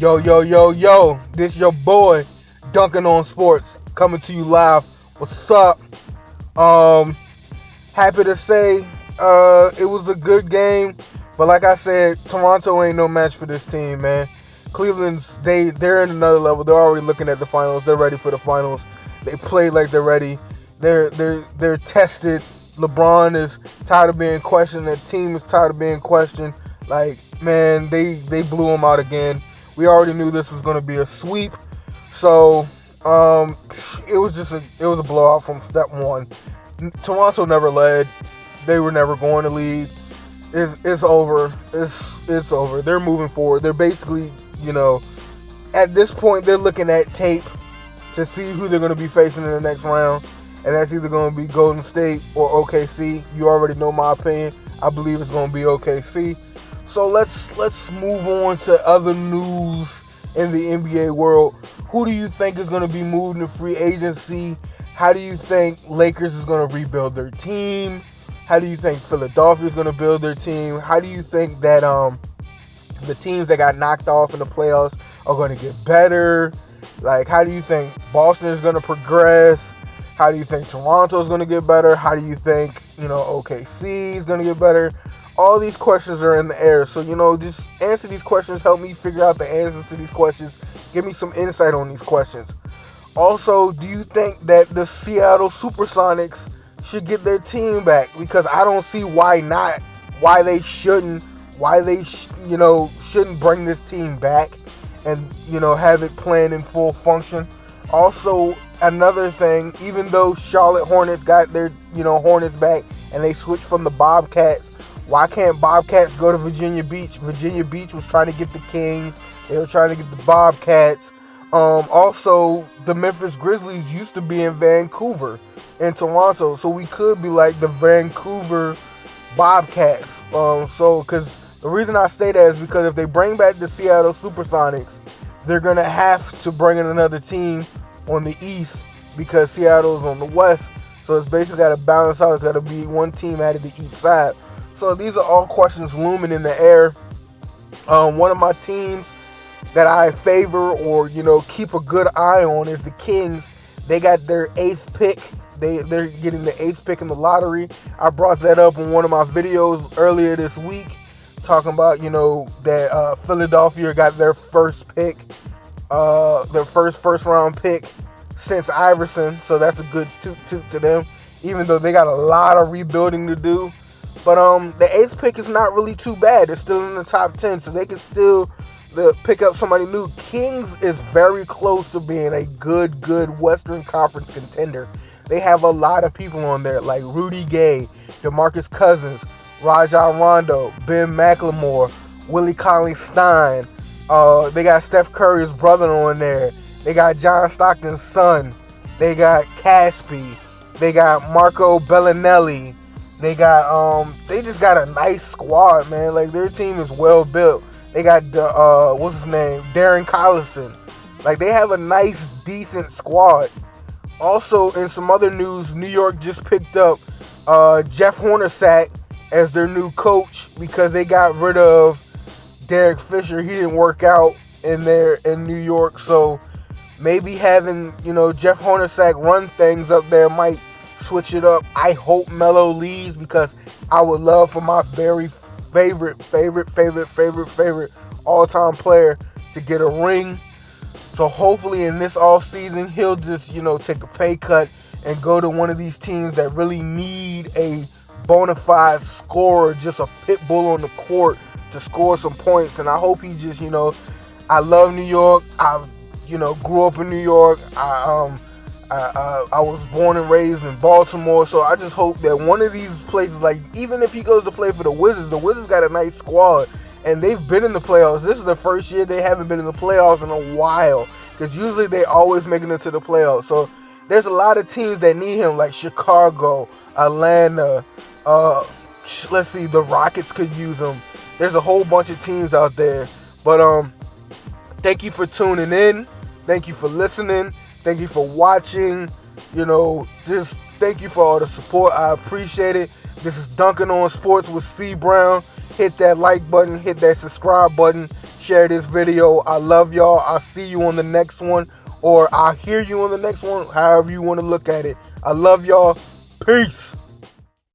Yo, yo, yo, yo, this your boy, Dunkin on Sports, coming to you live. What's up? Happy to say, it was a good game, but like I said, Toronto ain't no match for this team, man. Cleveland's, they're in another level. They're already looking at the finals. They're ready for the finals. They play like they're ready. They're tested. LeBron is tired of being questioned. That team is tired of being questioned. Like, man, they blew them out again. We already knew this was going to be a sweep. So, it was a blowout from step one. Toronto never led. They were never going to lead. It's over. It's over. They're moving forward. They're basically, at this point, they're looking at tape to see who they're going to be facing in the next round. And that's either going to be Golden State or OKC. You already know my opinion. I believe it's going to be OKC. So let's move on to other news in the NBA world. Who do you think is going to be moved to free agency? How do you think Lakers is going to rebuild their team? How do you think Philadelphia is going to build their team? How do you think that the teams that got knocked off in the playoffs are going to get better? Like, how do you think Boston is going to progress? How do you think Toronto is going to get better? How do you think, OKC is going to get better? All these questions are in the air. So, just answer these questions. Help me figure out the answers to these questions. Give me some insight on these questions. Also, do you think that the Seattle Supersonics should get their team back? Because I don't see why not. Why they shouldn't. Why they, shouldn't bring this team back and, have it playing in full function. Also, another thing, even though Charlotte Hornets got their, Hornets back and they switched from the Bobcats, why can't Bobcats go to Virginia Beach? Virginia Beach was trying to get the Kings. They were trying to get the Bobcats. Also, the Memphis Grizzlies used to be in Vancouver and Toronto, so we could be like the Vancouver Bobcats. Because the reason I say that is because if they bring back the Seattle Supersonics, they're going to have to bring in another team on the East because Seattle's on the West. So it's basically got to balance out. It's got to be one team out of the East side. So these are all questions looming in the air. One of my teams that I favor or, keep a good eye on is the Kings. They got their 8th pick. They're getting the 8th pick in the lottery. I brought that up in one of my videos earlier this week, talking about, that Philadelphia got their first pick, their first round pick since Iverson. So that's a good toot to them, even though they got a lot of rebuilding to do. But the 8th pick is not really too bad. It's still in the top 10, so they can still pick up somebody new. Kings is very close to being a good Western Conference contender. They have a lot of people on there like Rudy Gay, DeMarcus Cousins, Rajon Rondo, Ben McLemore, Willie Cauley-Stein. They got Steph Curry's brother on there. They got John Stockton's son. They got Caspi. They got Marco Bellinelli. They got they just got a nice squad, man. Like, their team is well built. They got what's his name? Darren Collison. Like, they have a nice, decent squad. Also, in some other news, New York just picked up Jeff Hornacek as their new coach because they got rid of Derek Fisher. He didn't work out in New York, so maybe having Jeff Hornacek run things up there might switch it up. I hope Melo leaves because I would love for my very favorite all-time player to get a ring. So hopefully in this offseason he'll just take a pay cut and go to one of these teams that really need a bona fide scorer, just a pit bull on the court to score some points. And I hope he just I love New York. I grew up in New York. I was born and raised in Baltimore, so I just hope that one of these places, like, even if he goes to play for the Wizards got a nice squad, and they've been in the playoffs. This is the first year they haven't been in the playoffs in a while, because usually they always make it into the playoffs. So there's a lot of teams that need him, like Chicago, Atlanta, let's see, the Rockets could use him. There's a whole bunch of teams out there. But thank you for tuning in. Thank you for listening. Thank you for watching. Just thank you for all the support. I appreciate it. This is Dunkin on Sports with CeeBrown. Hit that like button. Hit that subscribe button. share this video. I love y'all. I'll see you on the next one, or I'll hear you on the next one, however you want to look at it. I love y'all. Peace.